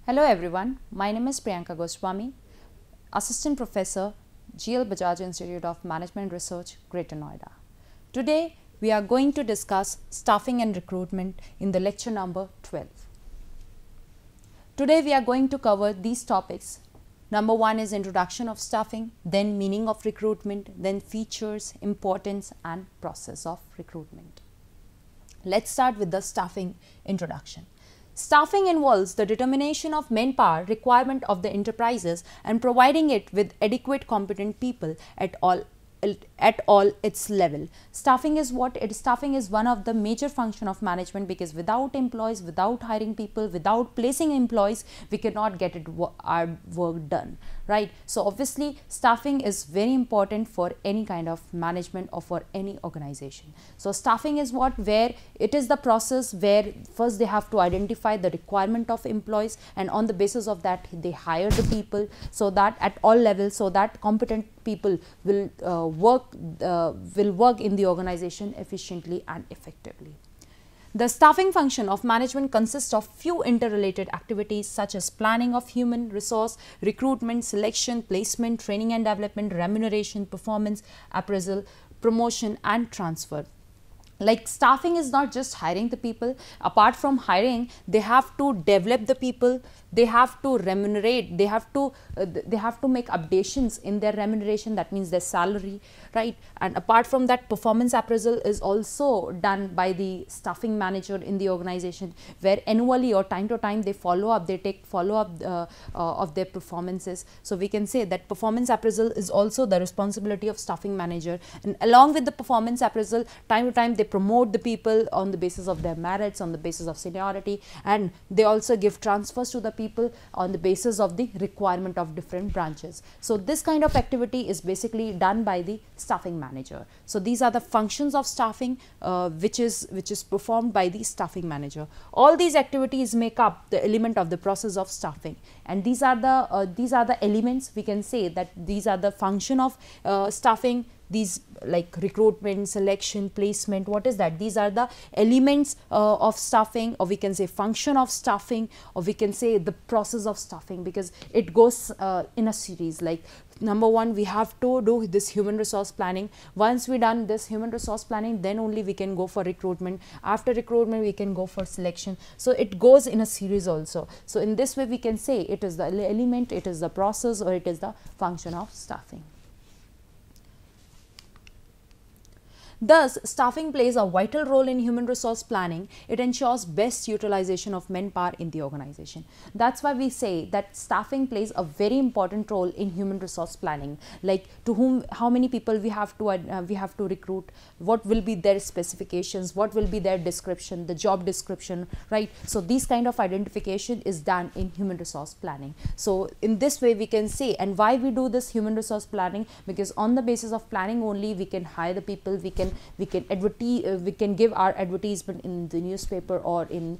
Hello everyone, my name is Priyanka Goswami, Assistant Professor, GL Bajaj Institute of Management Research, Greater Noida. Today we are going to discuss staffing and recruitment in the lecture number 12. Today we are going to cover these topics. Number 1 is introduction of staffing, then meaning of recruitment, then features, importance and process of recruitment. Let's start with the staffing introduction. Staffing involves the determination of manpower requirement of the enterprises and providing it with adequate competent people at all its level. Staffing is what? Staffing is one of the major function of management, because without employees, without hiring people, without placing employees, we cannot get our work done, right? So obviously staffing is very important for any kind of management or for any organization. So staffing is what? Where it is the process where first they have to identify the requirement of employees, and on the basis of that they hire the people, so that at all levels, so that competent people will work in the organization efficiently and effectively. The staffing function of management consists of few interrelated activities such as planning of human resource, recruitment, selection, placement, training and development, remuneration, performance, appraisal, promotion and transfer. Like staffing is not just hiring the people. Apart from hiring, they have to develop the people, they have to remunerate, they have to make updations in their remuneration, that means their salary, right? And apart from that, performance appraisal is also done by the staffing manager in the organization, where annually or time to time they follow up, they take follow up of their performances. So we can say that performance appraisal is also the responsibility of staffing manager, and along with the performance appraisal, time to time they promote the people on the basis of their merits, on the basis of seniority, and they also give transfers to the people on the basis of the requirement of different branches. So this kind of activity is basically done by the staffing manager. So these are the functions of staffing which is performed by the staffing manager. All these activities make up the element of the process of staffing, and these are the elements. We can say that these are the function of staffing. These like recruitment, selection, placement, what is that? These are the elements of staffing, or we can say function of staffing, or we can say the process of staffing, because it goes in a series. Like number 1, we have to do this human resource planning. Once we done this human resource planning, then only we can go for recruitment. After recruitment, we can go for selection. So it goes in a series also. So in this way, we can say it is the element, it is the process, or it is the function of staffing. Thus, staffing plays a vital role in human resource planning. It ensures best utilization of manpower in the organization. That's why we say that staffing plays a very important role in human resource planning. Like to whom, how many people we have to recruit, what will be their specifications, what will be their description, the job description, right? So these kind of identification is done in human resource planning. So in this way we can say, and why we do this human resource planning, because on the basis of planning only we can hire the people, we can give our advertisement in the newspaper or in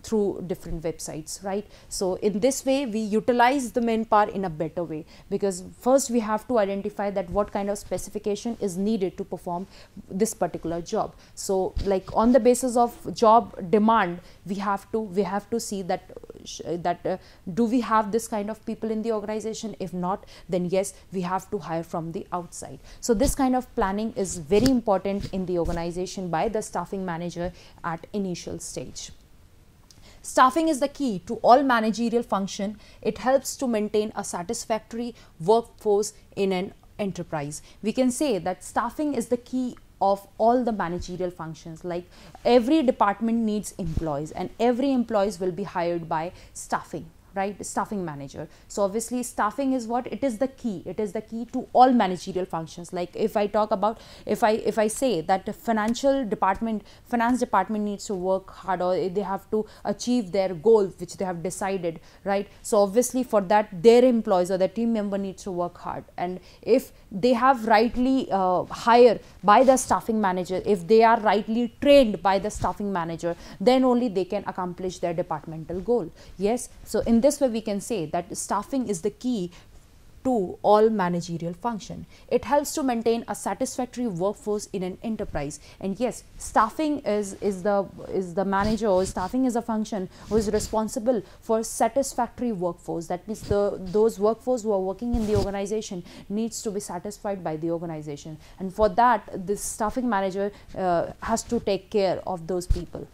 through different websites, right? So in this way we utilize the manpower in a better way, because first we have to identify that what kind of specification is needed to perform this particular job. So like on the basis of job demand, we have to see that do we have this kind of people in the organization? If not, then yes, we have to hire from the outside. So this kind of planning is very important in the organization by the staffing manager at initial stage. Staffing is the key to all managerial function. It helps to maintain a satisfactory workforce in an enterprise. We can say that staffing is the key of all the managerial functions. Like every department needs employees, and every employees will be hired by staffing, right? Staffing manager. So obviously staffing is what? It is the key. It is the key to all managerial functions. Like if I talk about, if I say that the finance department needs to work hard, or they have to achieve their goal which they have decided, right? So obviously for that their employees or their team member needs to work hard, and if they have rightly hired by the staffing manager, if they are rightly trained by the staffing manager, then only they can accomplish their departmental goal. Yes, so in this way we can say that staffing is the key to all managerial function. It helps to maintain a satisfactory workforce in an enterprise. And yes, staffing is the manager, or staffing is a function who is responsible for satisfactory workforce. That means those workforce who are working in the organization needs to be satisfied by the organization, and for that this staffing manager has to take care of those people.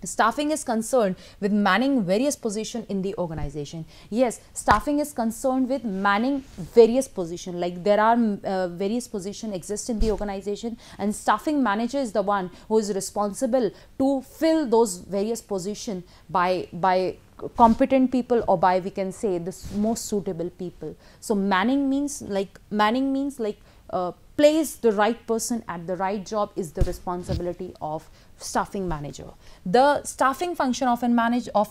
Staffing is concerned with manning various positions in the organization. Yes, staffing is concerned with manning various positions, like there are various positions exist in the organization, and staffing manager is the one who is responsible to fill those various positions by competent people, or by, we can say, the most suitable people. So manning means like place the right person at the right job is the responsibility of staffing manager. The staffing function of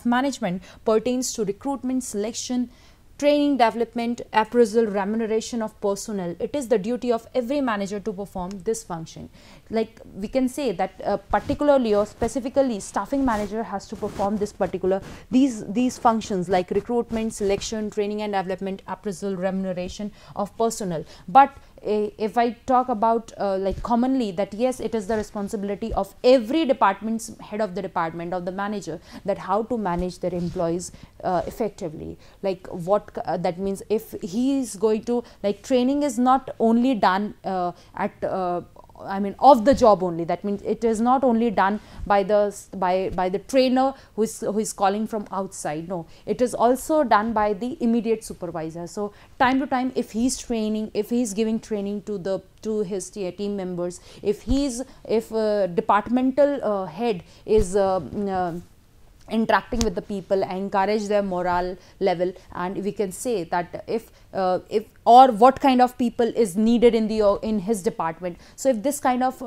management pertains to recruitment, selection, training, development, appraisal, remuneration of personnel. It is the duty of every manager to perform this function. Like we can say that particularly or specifically staffing manager has to perform this particular these functions like recruitment, selection, training and development, appraisal, remuneration of personnel. But if I talk about like commonly, that yes, it is the responsibility of every department's head of the department, of the manager, that how to manage their employees effectively. Like what that means, if he is going to, like, training is not only done of the job only. That means it is not only done by the trainer who is calling from outside. No, it is also done by the immediate supervisor. So time to time, if he's giving training to his team members, if departmental head is interacting with the people, encourage their morale level, and we can say that if or what kind of people is needed in his department. So if this kind of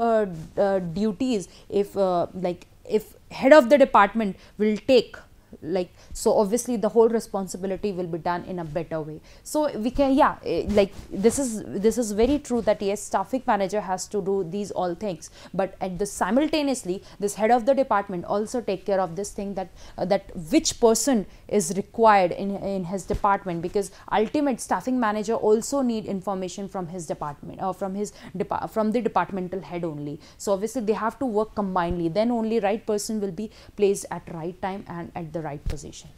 duties, if head of the department will take, like, so obviously the whole responsibility will be done in a better way. So we can, like this is very true that yes, staffing manager has to do these all things, but at the simultaneously this head of the department also take care of this thing, that which person is required in his department, because ultimate staffing manager also need information from his department, or from the departmental head only. So obviously they have to work combinedly, then only right person will be placed at right time and at the right position.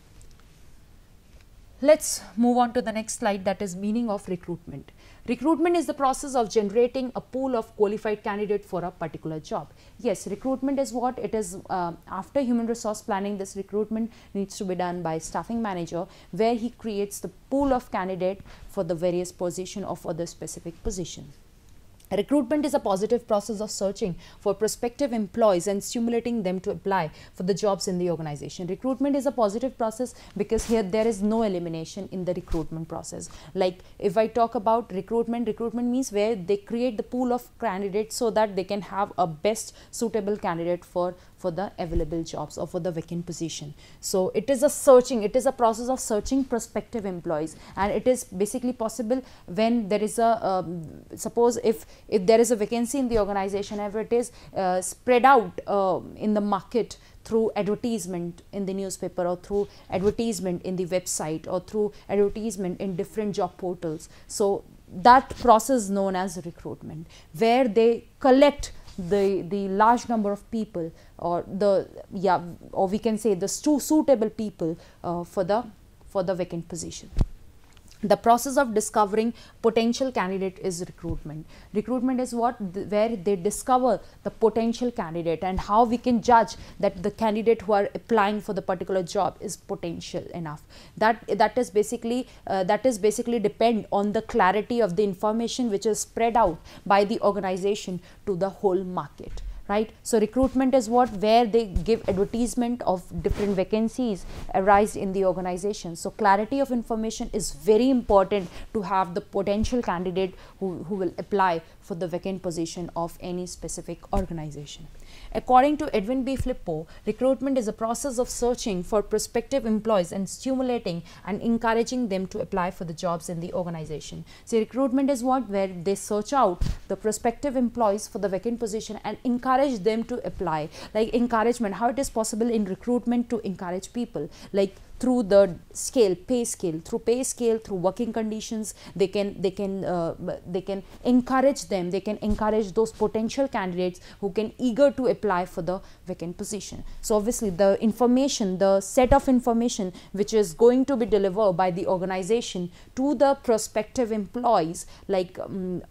Let's move on to the next slide, that is meaning of recruitment. Recruitment is the process of generating a pool of qualified candidates for a particular job. Yes, recruitment is what it is. After human resource planning, this recruitment needs to be done by staffing manager, where he creates the pool of candidate for the various position or for the specific position. Recruitment is a positive process of searching for prospective employees and stimulating them to apply for the jobs in the organization. Recruitment is a positive process because here there is no elimination in the recruitment process. Like if I talk about recruitment means where they create the pool of candidates so that they can have a best suitable candidate for the available jobs or for the vacant position. So it is a process of searching prospective employees, and it is basically possible when there is a suppose if there is a vacancy in the organization, ever it is spread out in the market through advertisement in the newspaper, or through advertisement in the website, or through advertisement in different job portals. So that process is known as recruitment, where they collect the large number of people, or we can say the suitable people for the vacant position. The process of discovering potential candidate is recruitment. Recruitment is where they discover the potential candidate, and how we can judge that the candidate who are applying for the particular job is potential enough. That is basically depend on the clarity of the information which is spread out by the organization to the whole market. Right? So recruitment is where they give advertisement of different vacancies arise in the organization. So clarity of information is very important to have the potential candidate who will apply for the vacant position of any specific organization. According to Edwin B. Flippo, recruitment is a process of searching for prospective employees and stimulating and encouraging them to apply for the jobs in the organization. So recruitment is where they search out the prospective employees for the vacant position and encourage them to apply. Like encouragement, how it is possible in recruitment to encourage people. like through the pay scale, through working conditions. They can encourage them, they can encourage those potential candidates who can eager to apply for the vacant position. So obviously the information, the set of information which is going to be delivered by the organization to the prospective employees, like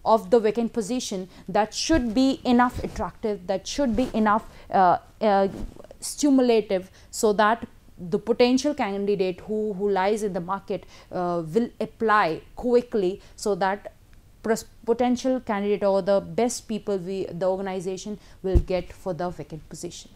of the vacant position, that should be enough attractive, that should be enough stimulative, so that the potential candidate who lies in the market will apply quickly, so that potential candidate or the best people the organization will get for the vacant position.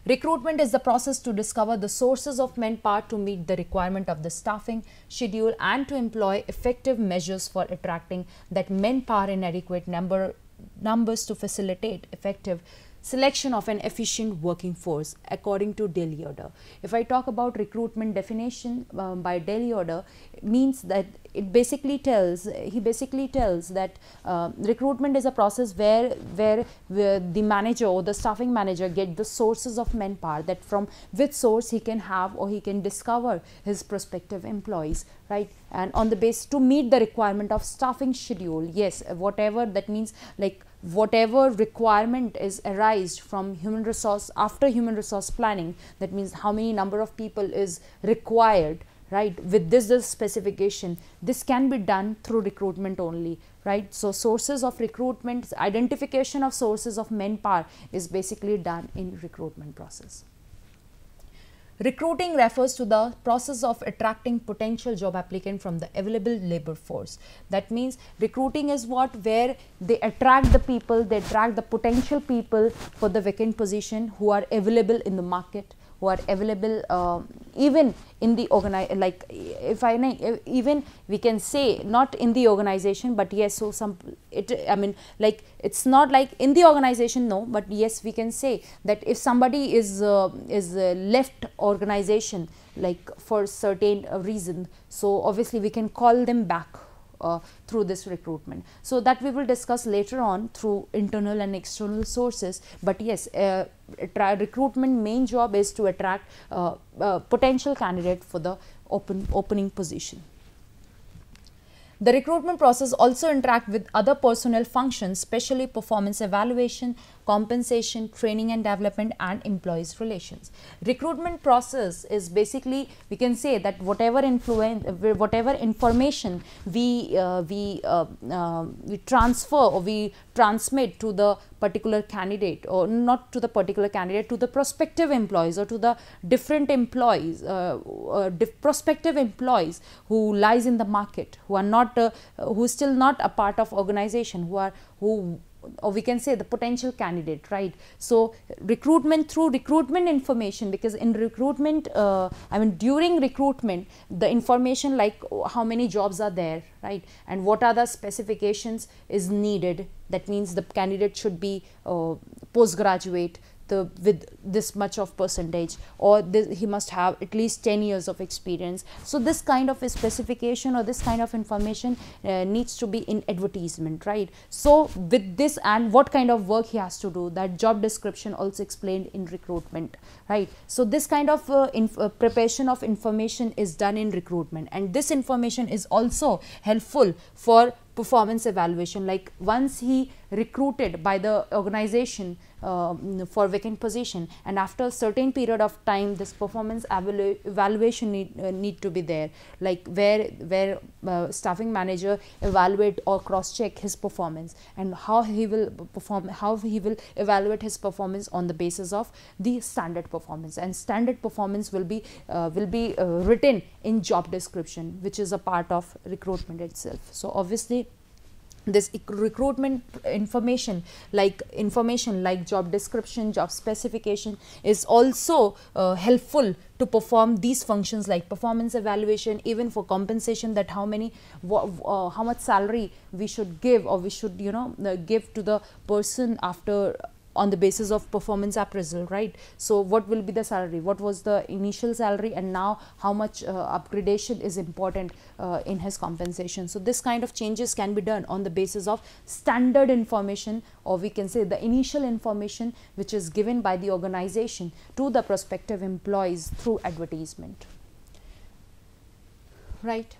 Recruitment is the process to discover the sources of manpower to meet the requirement of the staffing schedule and to employ effective measures for attracting that manpower in adequate numbers to facilitate effective selection of an efficient working force according to Delhi order. If I talk about recruitment definition by Delhi order, it means that he basically tells that recruitment is a process where the manager or the staffing manager get the sources of manpower, that from which source he can have or he can discover his prospective employees, right, and on the basis to meet the requirement of staffing schedule. Yes, whatever that means, like whatever requirement is arised from human resource, after human resource planning, that means how many number of people is required, right, with this specification, this can be done through recruitment only, right. So sources of recruitment, identification of sources of manpower is basically done in recruitment process. Recruiting refers to the process of attracting potential job applicant from the available labor force. That means recruiting is where they attract the people, they attract the potential people for the vacant position who are available in the market, who are available even in the even we can say not in the organization, but yes, so it's not like in the organization, no, but yes, we can say that if somebody is left organization, like for certain reason, so obviously we can call them back through this recruitment. So that we will discuss later on through internal and external sources. But yes, recruitment main job is to attract potential candidate for the opening position. The recruitment process also interact with other personnel functions, especially performance evaluation, compensation, training and development, and employees relations. Recruitment process is basically, we can say that whatever information we transfer or we transmit to the particular candidate, or not to the particular candidate, to the prospective employees or to the different employees, prospective employees who lies in the market, who are not who is still not a part of organization, or we can say the potential candidate, right. So recruitment through recruitment information, because in recruitment during recruitment, the information like how many jobs are there, right, and what are the specifications is needed. That means the candidate should be postgraduate with this much of percentage, or he must have at least 10 years of experience. So this kind of a specification or this kind of information needs to be in advertisement, right. So with this, and what kind of work he has to do, that job description also explained in recruitment, right. So this kind of preparation of information is done in recruitment, and this information is also helpful for performance evaluation. Like once he recruited by the organization for vacant position, and after a certain period of time, this performance evaluation need to be there, like where staffing manager evaluate or cross check his performance, and how he will evaluate his performance on the basis of the standard performance, and standard performance will be written in job description, which is a part of recruitment itself. So obviously this recruitment information like job description, job specification is also helpful to perform these functions like performance evaluation, even for compensation, that how much salary we should give, or we should give to the person after on the basis of performance appraisal, right? So what will be the salary, what was the initial salary, and now how much upgradation is important in his compensation. So this kind of changes can be done on the basis of standard information, or we can say the initial information which is given by the organization to the prospective employees through advertisement, right?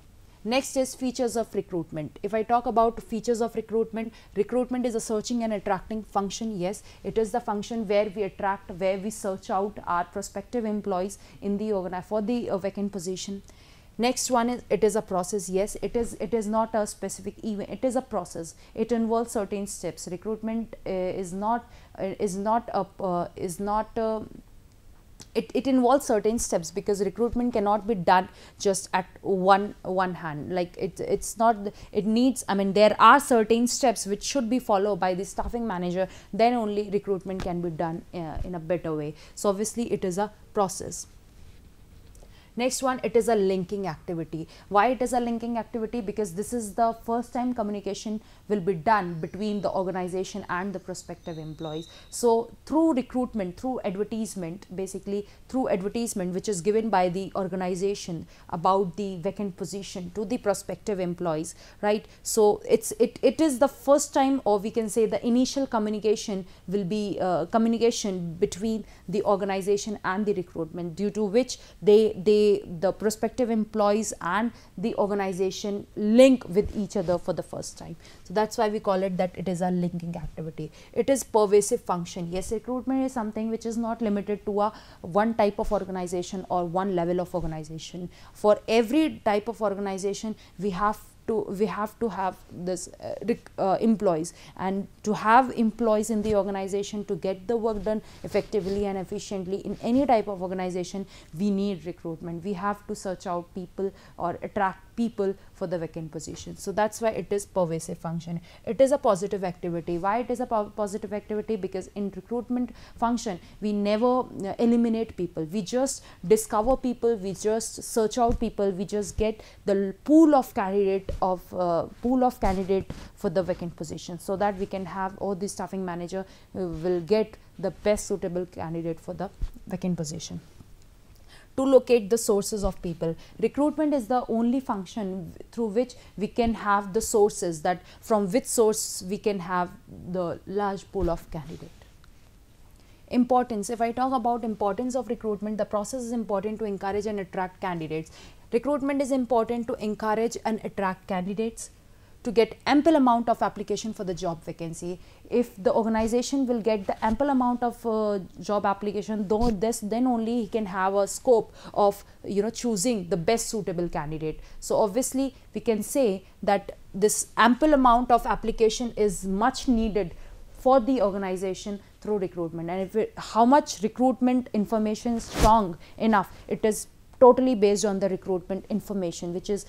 Next is features of recruitment. If I talk about features of recruitment, recruitment is a searching and attracting function. Yes, it is the function where we attract, where we search out our prospective employees in the for the vacant position. Next one is, it is a process. Yes, it is not a specific event, it is a process. It involves certain steps. Recruitment is not it involves certain steps, because recruitment cannot be done just at one hand. Like it's not, it needs, I mean, there are certain steps which should be followed by the staffing manager, then only recruitment can be done in a better way. So obviously it is a process. Next one, it is a linking activity. Why it is a linking activity? Because this is the first time communication will be done between the organization and the prospective employees. So through recruitment, through advertisement, basically through advertisement which is given by the organization about the vacant position to the prospective employees, right? So it is the first time, or we can say the initial communication will be communication between the organization and the recruitment, due to which the prospective employees and the organization link with each other for the first time. So that's why we call it that it is a linking activity. It is pervasive function. Yes, recruitment is something which is not limited to a one type of organization or one level of organization. For every type of organization, we have to have this employees, and to have employees in the organization to get the work done effectively and efficiently in any type of organization, we need recruitment. We have to search out people or attract people for the vacant position. So that's why it is pervasive function. It is a positive activity. Why it is a positive activity? Because in recruitment function, we never eliminate people. We just discover people, we just search out people, we just get the pool of candidate for the vacant position, so that we can have, or the staffing manager will get the best suitable candidate for the vacant position. To locate the sources of people, recruitment is the only function through which we can have the sources, that from which source we can have the large pool of candidate. Importance. If I talk about importance of recruitment, the process is important to encourage and attract candidates. Recruitment is important to encourage and attract candidates, to get ample amount of application for the job vacancy. If the organization will get the ample amount of job application, then only he can have a scope of choosing the best suitable candidate. So obviously we can say that this ample amount of application is much needed for the organization through recruitment. And how much recruitment information is strong enough, it is totally based on the recruitment information which is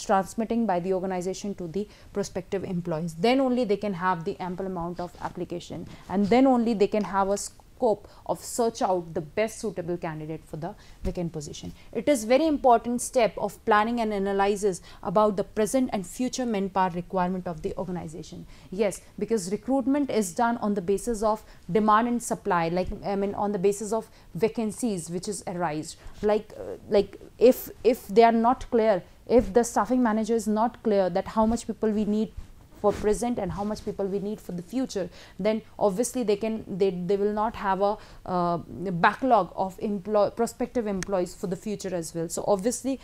transmitting by the organization to the prospective employees. Then only they can have the ample amount of application, and then only they can have a scope of search out the best suitable candidate for the vacant position. It is very important step of planning and analysis about the present and future manpower requirement of the organization. Yes, because recruitment is done on the basis of demand and supply, on the basis of vacancies which is arise. Like if they are not clear, if the staffing manager is not clear that how much people we need for present and how much people we need for the future, then obviously they will not have a backlog of prospective employees for the future as well. So obviously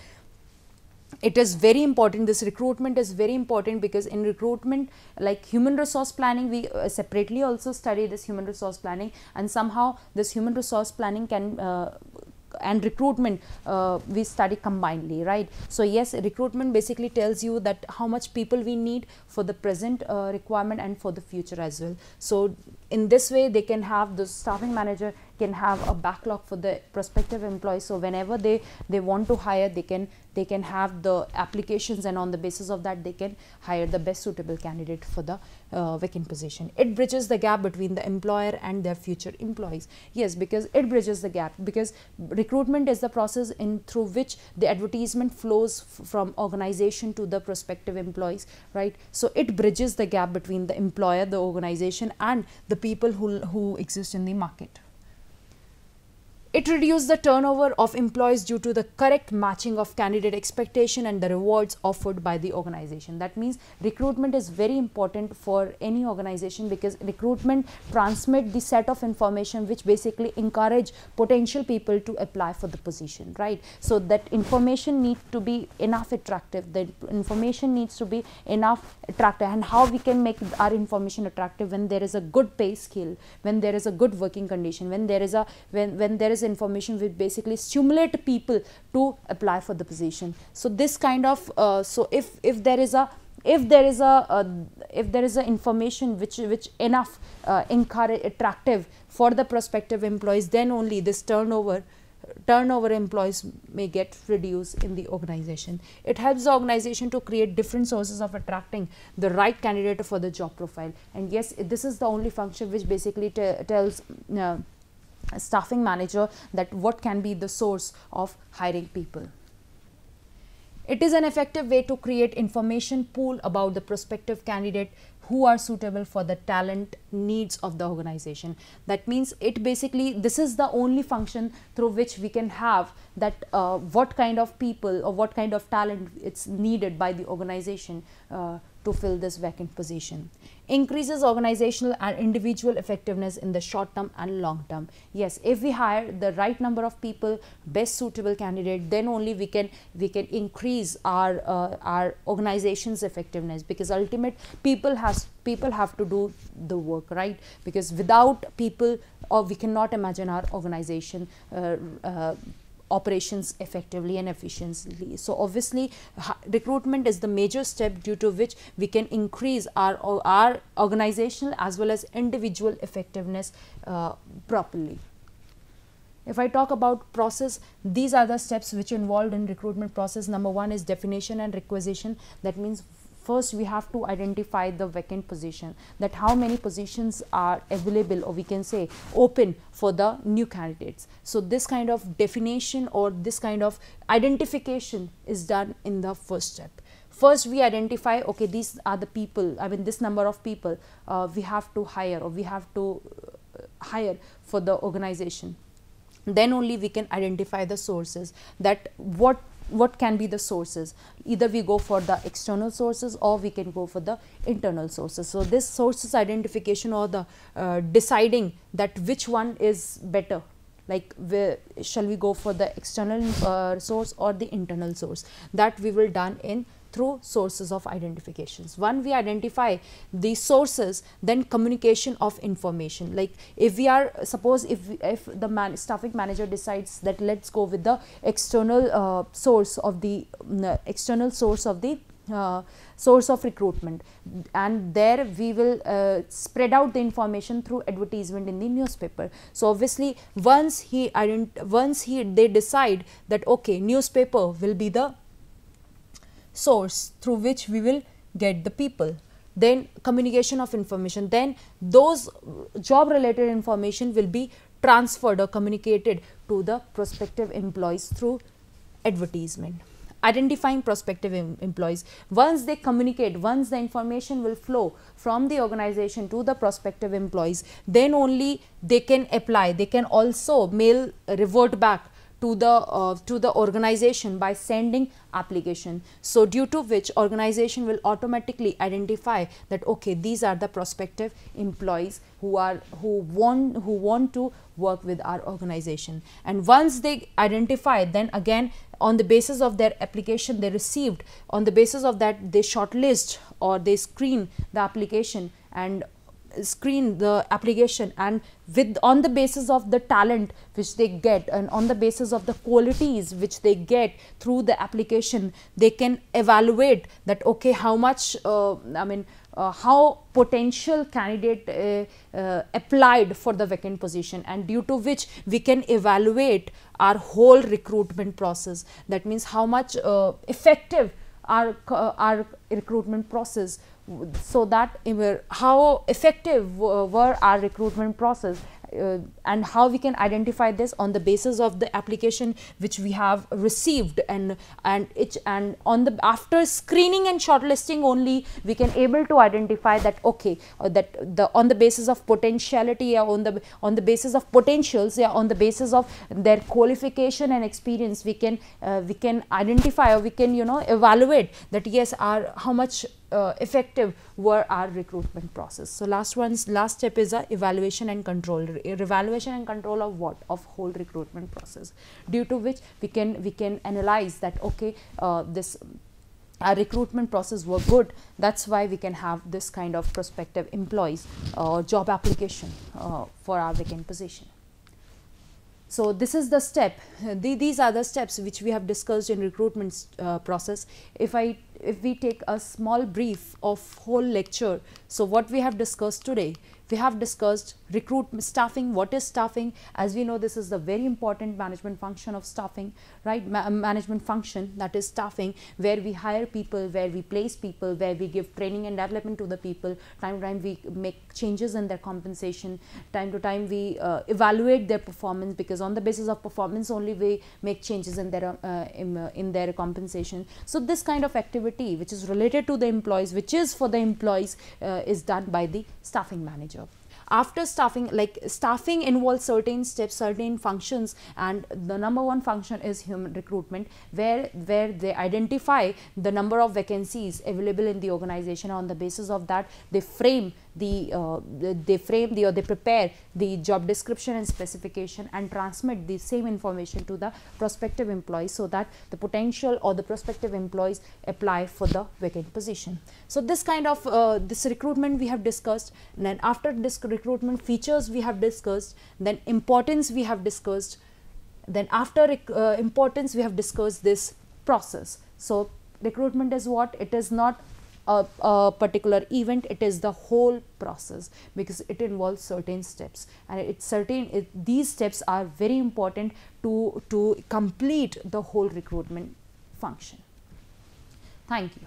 it is very important, this recruitment is very important, because in recruitment, like human resource planning, we separately also study this human resource planning, and somehow this human resource planning can and recruitment we study combinedly, right? So yes, recruitment basically tells you that how much people we need for the present requirement and for the future as well. So in this way they can have, the staffing manager can have a backlog for the prospective employees. So whenever they want to hire, they can have the applications, and on the basis of that they can hire the best suitable candidate for the vacant position. It bridges the gap between the employer and their future employees. Yes, because it bridges the gap, because recruitment is the process through which the advertisement flows from organization to the prospective employees, right? So it bridges the gap between the employer, the organization, and the people who exist in the market. It reduces the turnover of employees due to the correct matching of candidate expectation and the rewards offered by the organization. That means recruitment is very important for any organization, because recruitment transmit the set of information which basically encourage potential people to apply for the position, right? So that information needs to be enough attractive, the information needs to be enough attractive. And how we can make our information attractive? When there is a good pay scale, when there is a good working condition, when there is information which basically stimulate people to apply for the position. So this kind of so if there is a information which enough encourage attractive for the prospective employees, then only this turnover employees may get reduced in the organization. It helps the organization to create different sources of attracting the right candidate for the job profile. And yes, this is the only function which basically tells a staffing manager that what can be the source of hiring people. It is an effective way to create information pool about the prospective candidate who are suitable for the talent needs of the organization. That means it basically, this is the only function through which we can have that what kind of people or what kind of talent it's needed by the organization to fill this vacant position. Increases organizational and individual effectiveness in the short term and long term. Yes, if we hire the right number of people, best suitable candidate, then only we can increase our organization's effectiveness, because ultimate people have to do the work, right? Because without people, or we cannot imagine our organization operations effectively and efficiently. So obviously recruitment is the major step due to which we can increase our organizational as well as individual effectiveness properly. If I talk about process, these are the steps which involved in recruitment process. Number one is definition and requisition. That means first we have to identify the vacant position, that how many positions are available, or we can say open for the new candidates. So this kind of definition or this kind of identification is done in the first step. First we identify, okay, these are the people, I mean this number of people we have to hire, or we have to hire for the organization. Then only we can identify the sources, that what can be the sources. Either we go for the external sources or we can go for the internal sources. So this sources identification, or the deciding that which one is better, like shall we go for the external source or the internal source, that we will done in through sources of identifications. One, we identify the sources, then communication of information. Like if we are, suppose if the staffing manager decides that let's go with the external source of the source of recruitment, and there we will spread out the information through advertisement in the newspaper. So obviously once they decide that okay, newspaper will be the source through which we will get the people, then communication of information, then those job related information will be transferred or communicated to the prospective employees through advertisement. Identifying prospective employees, once they communicate, once the information will flow from the organization to the prospective employees, then only they can apply. They can also mail revert back to the organization by sending application. So due to which organization will automatically identify that okay, these are the prospective employees who want to work with our organization. And once they identify, then again on the basis of their application they received, on the basis of that they shortlist or they screen the application and and on the basis of the talent which they get and on the basis of the qualities which they get through the application, they can evaluate that okay, how much how potential candidate applied for the vacant position, and due to which we can evaluate our whole recruitment process. That means how much effective our recruitment process, so that how effective were our recruitment process, and how we can identify this on the basis of the application which we have received, and on the after screening and shortlisting only we can able to identify that okay, that the on the basis of potentiality, on the basis of potentials, on the basis of their qualification and experience, we can identify, or we can evaluate that yes, how much effective were our recruitment process. So last step is a evaluation and control. Evaluation and control of what? Of whole recruitment process, due to which we can analyze that okay, this our recruitment process were good, that's why we can have this kind of prospective employees or job application for our vacant position. So this is the step. These are the steps which we have discussed in recruitment process. If we take a small brief of whole lecture, so what we have discussed today, we have discussed recruitment, staffing. What is staffing? As we know, this is the very important management function of staffing, right? Management function, that is staffing, where we hire people, where we place people, where we give training and development to the people. Time to time we make changes in their compensation. Time to time we evaluate their performance, because on the basis of performance only we make changes in their compensation. So this kind of activity which is related to the employees, which is for the employees, is done by the staffing manager. After staffing, like staffing involves certain steps, certain functions, and the number one function is human recruitment, where they identify the number of vacancies available in the organization. On the basis of that, they prepare the job description and specification and transmit the same information to the prospective employees, so that the potential or the prospective employees apply for the vacant position. So this kind of this recruitment we have discussed. And then after this recruitment, features we have discussed, then importance we have discussed, then after importance we have discussed this process. So recruitment is what? It is not a particular event, it is the whole process, because it involves certain steps, and these steps are very important to complete the whole recruitment function. Thank you.